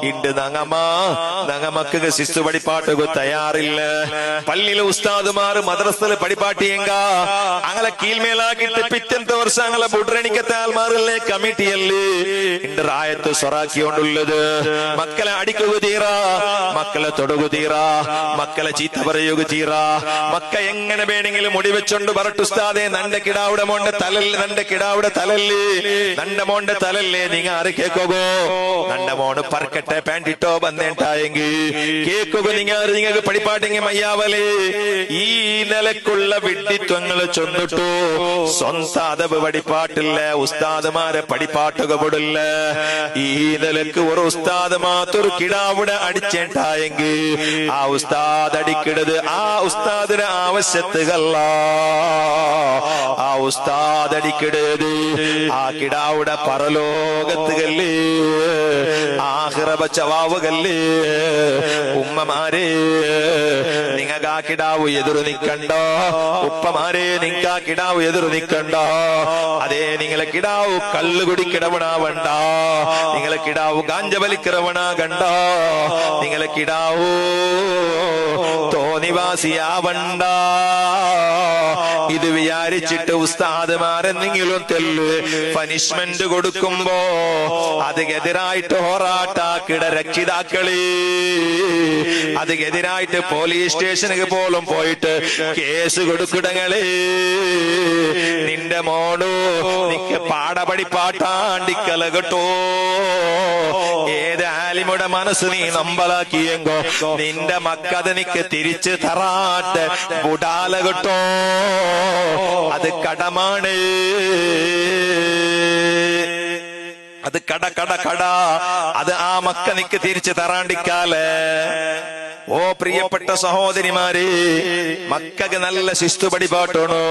ഇണ്ട് നങ്ങമക്ക് ശിശു പടിപ്പാട്ടുക തയ്യാറില്ല. പള്ളിയിലെ ഉസ്താദുമാർ മദ്രസയില് പടിപ്പാട്ടിയെങ്ക അങ്ങനെ കീഴ്മേലാക്കിട്ട് പിറ്റത്തെ വർഷം അങ്ങനെ ബുഡ്രണിക്കത്തെ ആൾമാരല്ലേ കമ്മിറ്റിയല്ലേ ഇണ്ട് റായത്ത് സ്വറാക്കിയോണ്ടുള്ളത്. മക്കളെ അടിക്കുക തീറാ, മക്കളെ തൊടുക തീറാ, മക്കളെ ചീത്ത പറയുക തീറാ. മക്ക എങ്ങനെ വേണമെങ്കിലും മുടി വെച്ചോണ്ട് പറട്ട് ഉസ്താദെ നന്റെ കിടാവുടെ മോന്റെ തലല്ലേ, നന്റെ കിടാവുടെ തലല്ലേ, നന്റെ മോന്റെ തലല്ലേ നിങ്ങ ആര് കേക്കോകോ. നന്റെ മോണ് പറക്കട്ടെ പാൻറ്റിട്ടോ ബന്ധേണ്ടായെങ്കിൽ കേക്കുക നിങ്ങൾക്ക് പടിപ്പാട്ടെങ്കിൽ മയ്യാവലേ. ഈ നിലക്കുള്ള വിഡ്ഢിത്വങ്ങള് ചൊന്നിട്ടു സ്വന്തം അതവ് പടിപ്പാട്ടില്ല, ഉസ്താദുമാരെ പടിപ്പാട്ടുക പെടില്ല. ഈ നിലക്ക് ഒരു ഉസ്താദ് മാത്രം കിടാവുടെ അടിച്ചേണ്ടായെങ്കിൽ ആ ഉസ്താദ് അടിക്കിടത് ആ ഉസ്താദിന് ആവശ്യത്തുകല്ല, ആ ഉസ്താദ് അടിക്കിടത് ആ കിടാവുടെ പരലോകത്തുകല്ലേ, ആഖിറബ ചവാവുകല്ലേ. ഉമ്മമാരെ നിങ്ങൾക്ക് ആ കിടാവ് എതിരു നിക്കണ്ടോ, ഉപ്പമാരെ നിങ്ങൾക്ക് ആ കിടാവ് എതിരു നിക്കണ്ടോ. അതേ നിങ്ങളെ കിടാവ് കള്ളു കുടിക്കിടവണാവണ്ട, നിങ്ങളെ കിടാവ് ഗാഞ്ച വലിക്കിറവണാകണ്ട, നിങ്ങളെ കിടാവൂ തോന്നിവാസിയാവണ്ട. ഇത് വിചാരിച്ചിട്ട് ഉസ്താദുമാരെന്തെങ്കിലും തെല്ല് പനിഷ്മെന്റ് കൊടുക്കുമ്പോ അതിനെതിരായിട്ട് ഹോറാട്ടാക്കിട രക്ഷിതാക്കളി, അതിനെതിരായിട്ട് പോലീസ് സ്റ്റേഷനിൽ പോലും പോയിട്ട് കേസ് കൊടുക്കിടങ്ങളെ. നിന്റെ മോണു നിക്ക് പാടപടിപ്പാട്ടാണ്ടിക്കല കേട്ടോ. ഏത് ആലിമുടെ മനസ്സ് നീ നമ്പലാക്കിയെങ്കോ നിന്റെ മക്കത് നിക്ക് തിരിച്ചു തറാട്ട് ബുടാല കേട്ടോ. അത് കടമാണ്, അത് കട അത് ആ മക്ക നിക്ക് തിരിച്ചു തറാണ്ടിക്കാലേ. ഓ പ്രിയപ്പെട്ട സഹോദരിമാരെ, മക്കക്ക് നല്ല ശിസ്തു പടിപാട്ടണോ.